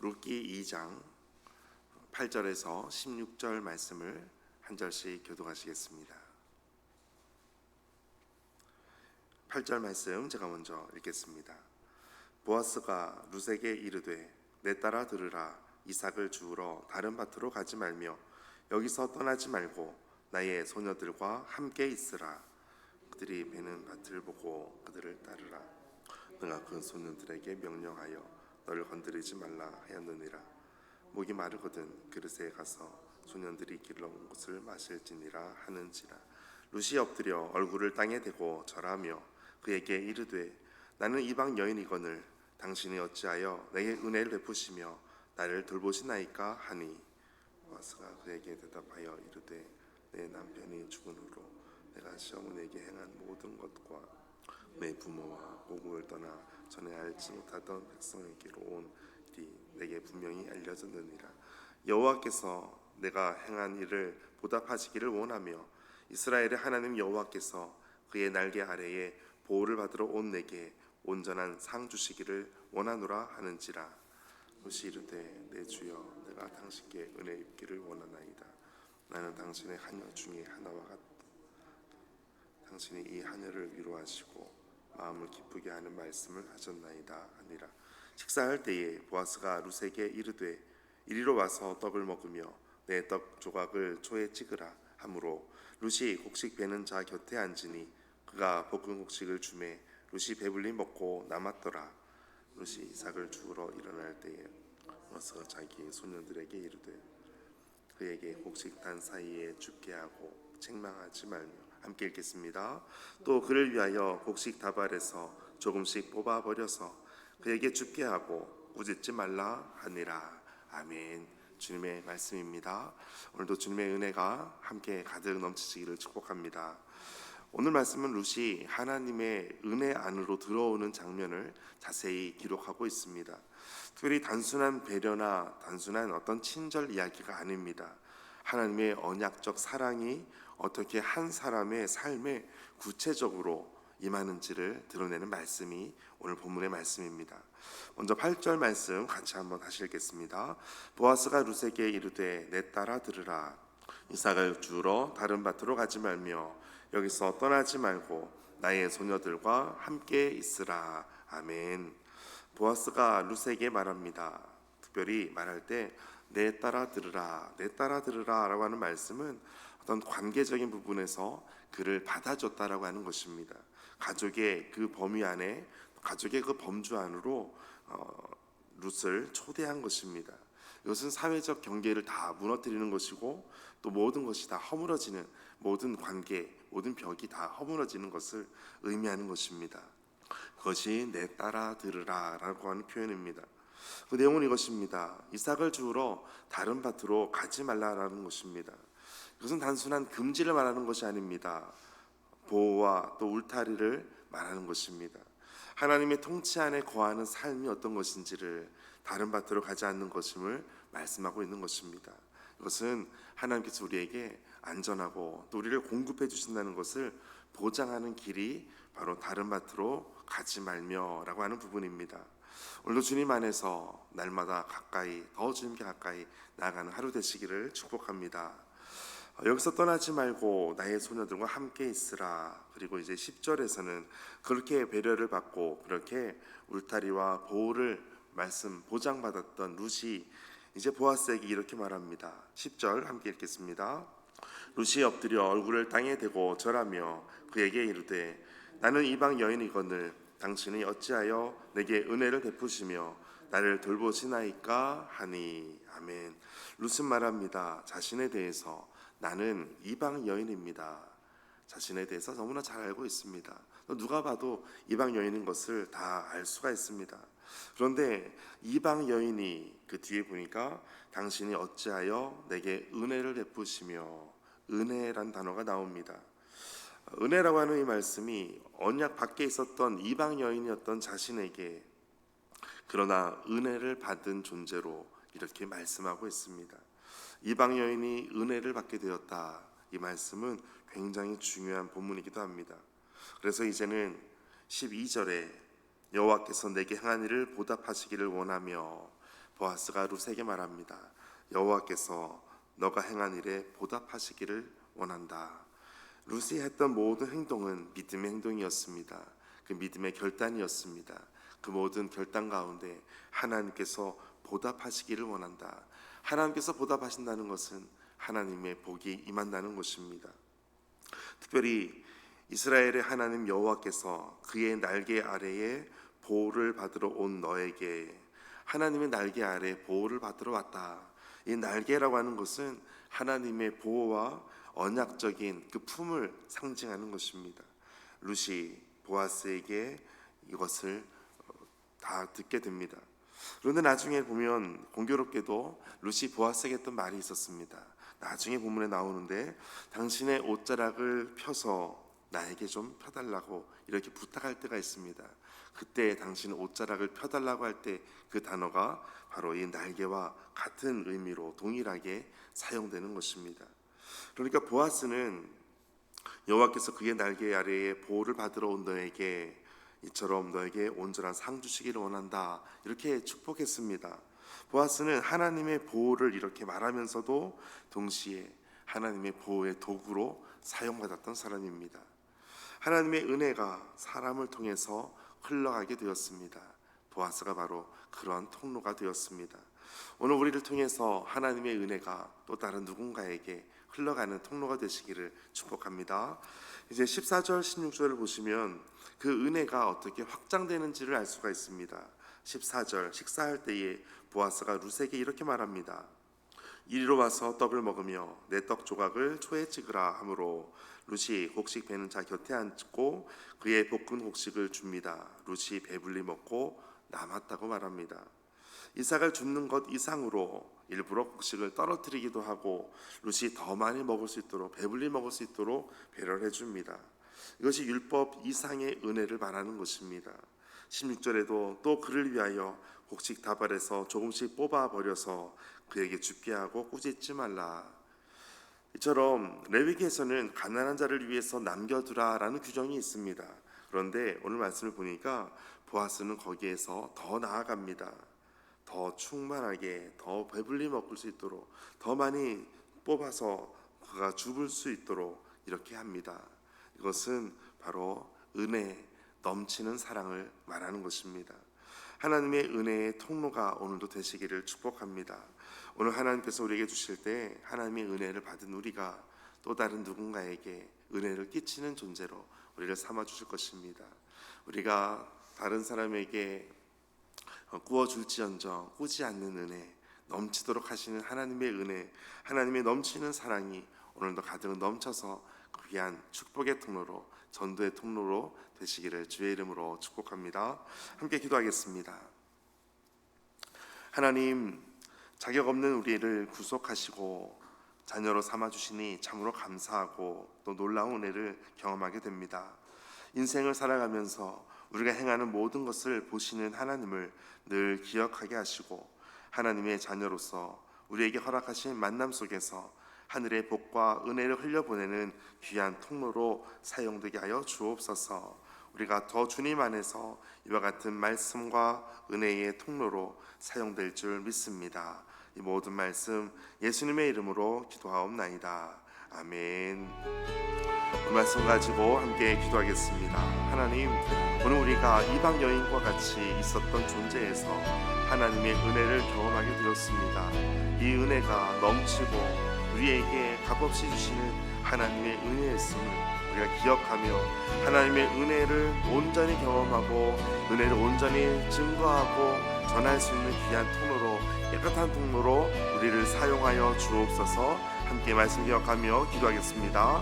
룻기 2장 8절에서 16절 말씀을 한 절씩 교독하시겠습니다. 8절 말씀 제가 먼저 읽겠습니다. 보아스가 룻에게 이르되 내 딸아 들으라. 이삭을 주우러 다른 밭으로 가지 말며 여기서 떠나지 말고 나의 소녀들과 함께 있으라. 그들이 베는 밭을 보고 그들을 따르라. 내가 그 소년들에게 명령하여 너를 건드리지 말라 하였느니라. 목이 마르거든 그릇에 가서 소년들이 길러온 것을 마실지니라 하는지라. 룻이 엎드려 얼굴을 땅에 대고 절하며 그에게 이르되 나는 이방 여인이거늘 당신이 어찌하여 내게 은혜를 베푸시며 나를 돌보시나이까 하니 보아스가 그에게 대답하여 이르되 내 남편이 죽은 후로 내가 시어머니에게 행한 모든 것과 내 부모와 고국을 떠나 전에 알지 못하던 백성에게로 온 일이 내게 분명히 알려졌느니라. 여호와께서 내가 행한 일을 보답하시기를 원하며 이스라엘의 하나님 여호와께서 그의 날개 아래에 보호를 받으러 온 내게 온전한 상 주시기를 원하노라 하는지라. 룻이 이르되 내 주여 내가 당신께 은혜 입기를 원하나이다. 나는 당신의 하녀 중에 하나와 같다. 당신이 이 하녀를 위로하시고 마음을 기쁘게 하는 말씀을 하셨나이다 하니라. 식사할 때에 보아스가 룻에게 이르되 이리로 와서 떡을 먹으며 내 떡 조각을 초에 찍으라 하므로 룻이 곡식 베는 자 곁에 앉으니 그가 볶은 곡식을 주매 룻이 배불리 먹고 남았더라. 룻이 이삭을 주우러 일어날 때에 와서 자기 소년들에게 이르되 그에게 곡식단 사이에 죽게 하고 책망하지 말며. 함께 읽겠습니다. 또 그를 위하여 곡식 다발에서 조금씩 뽑아 버려서 그에게 죽게 하고 꾸짖지 말라 하니라. 아멘. 주님의 말씀입니다. 오늘도 주님의 은혜가 함께 가득 넘치시기를 축복합니다. 오늘 말씀은 룻이 하나님의 은혜 안으로 들어오는 장면을 자세히 기록하고 있습니다. 특별히 단순한 배려나 단순한 어떤 친절 이야기가 아닙니다. 하나님의 언약적 사랑이 어떻게 한 사람의 삶에 구체적으로 임하는지를 드러내는 말씀이 오늘 본문의 말씀입니다. 먼저 8절 말씀 같이 한번 다시 읽겠습니다. 보아스가 룻에게 이르되 내 딸아 들으라. 이삭을 주우러 다른 밭으로 가지 말며 여기서 떠나지 말고 나의 소녀들과 함께 있으라. 아멘. 보아스가 룻에게 말합니다. 특별히 말할 때 내 딸아 들으라, 내 딸아 들으라 라고 하는 말씀은 어떤 관계적인 부분에서 그를 받아줬다라고 하는 것입니다. 가족의 그 범위 안에, 가족의 그 범주 안으로 룻을 초대한 것입니다. 이것은 사회적 경계를 다 무너뜨리는 것이고 또 모든 것이 다 허물어지는, 모든 관계, 모든 벽이 다 허물어지는 것을 의미하는 것입니다. 그것이 내 딸아 들으라 라고 하는 표현입니다. 그 내용은 이것입니다. 이삭을 주우러 다른 밭으로 가지 말라라는 것입니다. 이것은 단순한 금지를 말하는 것이 아닙니다. 보호와 또 울타리를 말하는 것입니다. 하나님의 통치 안에 거하는 삶이 어떤 것인지를 다른 밭으로 가지 않는 것임을 말씀하고 있는 것입니다. 이것은 하나님께서 우리에게 안전하고 또 우리를 공급해 주신다는 것을 보장하는 길이 바로 다른 밭으로 가지 말며 라고 하는 부분입니다. 오늘도 주님 안에서 날마다 가까이, 더 주님께 가까이 나아가는 하루 되시기를 축복합니다. 여기서 떠나지 말고 나의 소녀들과 함께 있으라. 그리고 이제 10절에서는 그렇게 배려를 받고 그렇게 울타리와 보호를 보장받았던 룻이 이제 보아스에게 이렇게 말합니다. 10절 함께 읽겠습니다. 룻이 엎드려 얼굴을 땅에 대고 절하며 그에게 이르되 나는 이방 여인이거늘 당신이 어찌하여 내게 은혜를 베푸시며 나를 돌보시나이까 하니. 아멘. 룻은 말합니다. 자신에 대해서 나는 이방 여인입니다. 자신에 대해서 너무나 잘 알고 있습니다. 누가 봐도 이방 여인인 것을 다 알 수가 있습니다. 그런데 이방 여인이 그 뒤에 보니까 당신이 어찌하여 내게 은혜를 베푸시며, 은혜란 단어가 나옵니다. 은혜라고 하는 이 말씀이 언약 밖에 있었던 이방 여인이었던 자신에게 그러나 은혜를 받은 존재로 이렇게 말씀하고 있습니다. 이방 여인이 은혜를 받게 되었다. 이 말씀은 굉장히 중요한 본문이기도 합니다. 그래서 이제는 12절에 여호와께서 내게 행한 일을 보답하시기를 원하며 보아스가 룻에게 말합니다. 여호와께서 너가 행한 일에 보답하시기를 원한다. 룻이 했던 모든 행동은 믿음의 행동이었습니다. 그 믿음의 결단이었습니다. 그 모든 결단 가운데 하나님께서 보답하시기를 원한다. 하나님께서 보답하신다는 것은 하나님의 복이 임한다는 것입니다. 특별히 이스라엘의 하나님 여호와께서 그의 날개 아래에 보호를 받으러 온 너에게, 하나님의 날개 아래 보호를 받으러 왔다. 이 날개라고 하는 것은 하나님의 보호와 언약적인 그 품을 상징하는 것입니다. 룻이 보아스에게 이것을 다 듣게 됩니다. 그런데 나중에 보면 공교롭게도 룻이 보아스에게 했던 말이 있었습니다. 나중에 본문에 나오는데 당신의 옷자락을 펴서 나에게 좀 펴달라고 이렇게 부탁할 때가 있습니다. 그때 당신의 옷자락을 펴달라고 할 때 그 단어가 바로 이 날개와 같은 의미로 동일하게 사용되는 것입니다. 그러니까 보아스는 여호와께서 그의 날개 아래에 보호를 받으러 온 너에게 이처럼 너에게 온전한 상 주시기를 원한다, 이렇게 축복했습니다. 보아스는 하나님의 보호를 이렇게 말하면서도 동시에 하나님의 보호의 도구로 사용받았던 사람입니다. 하나님의 은혜가 사람을 통해서 흘러가게 되었습니다. 보아스가 바로 그러한 통로가 되었습니다. 오늘 우리를 통해서 하나님의 은혜가 또 다른 누군가에게 흘러가는 통로가 되시기를 축복합니다. 이제 14절 16절을 보시면 그 은혜가 어떻게 확장되는지를 알 수가 있습니다. 14절, 식사할 때에 보아스가 룻에게 이렇게 말합니다. 이리로 와서 떡을 먹으며 내 떡 조각을 초에 찍으라 하므로 룻이 곡식 베는 자 곁에 앉고 그의 볶은 곡식을 줍니다. 룻이 배불리 먹고 남았다고 말합니다. 이삭을 줍는 것 이상으로 일부러 곡식을 떨어뜨리기도 하고 룻이 더 많이 먹을 수 있도록, 배불리 먹을 수 있도록 배려를 해줍니다. 이것이 율법 이상의 은혜를 말하는 것입니다. 16절에도 또 그를 위하여 곡식 다발에서 조금씩 뽑아버려서 그에게 줍게 하고 꾸짖지 말라. 이처럼 레위기에서는 가난한 자를 위해서 남겨두라라는 규정이 있습니다. 그런데 오늘 말씀을 보니까 보아스는 거기에서 더 나아갑니다. 더 충만하게, 더 배불리 먹을 수 있도록, 더 많이 뽑아서 그가 줍을 수 있도록 이렇게 합니다. 이것은 바로 은혜, 넘치는 사랑을 말하는 것입니다. 하나님의 은혜의 통로가 오늘도 되시기를 축복합니다. 오늘 하나님께서 우리에게 주실 때 하나님의 은혜를 받은 우리가 또 다른 누군가에게 은혜를 끼치는 존재로 우리를 삼아 주실 것입니다. 우리가 다른 사람에게 구워줄지언정 꾸지 않는 은혜, 넘치도록 하시는 하나님의 은혜, 하나님의 넘치는 사랑이 오늘도 가득 넘쳐서 귀한 축복의 통로로, 전도의 통로로 되시기를 주의 이름으로 축복합니다. 함께 기도하겠습니다. 하나님, 자격 없는 우리를 구속하시고 자녀로 삼아주시니 참으로 감사하고 또 놀라운 은혜를 경험하게 됩니다. 인생을 살아가면서 우리가 행하는 모든 것을 보시는 하나님을 늘 기억하게 하시고 하나님의 자녀로서 우리에게 허락하신 만남 속에서 하늘의 복과 은혜를 흘려보내는 귀한 통로로 사용되게 하여 주옵소서. 우리가 더 주님 안에서 이와 같은 말씀과 은혜의 통로로 사용될 줄 믿습니다. 이 모든 말씀 예수님의 이름으로 기도하옵나이다. 아멘. 그 말씀 가지고 함께 기도하겠습니다. 하나님, 오늘 우리가 이방 여인과 같이 있었던 존재에서 하나님의 은혜를 경험하게 되었습니다. 이 은혜가 넘치고 우리에게 값없이 주시는 하나님의 은혜였음을 우리가 기억하며 하나님의 은혜를 온전히 경험하고 은혜를 온전히 증거하고 전할 수 있는 귀한 통로로, 깨끗한 통로로 우리를 사용하여 주옵소서. 함께 말씀 기억하며 기도하겠습니다.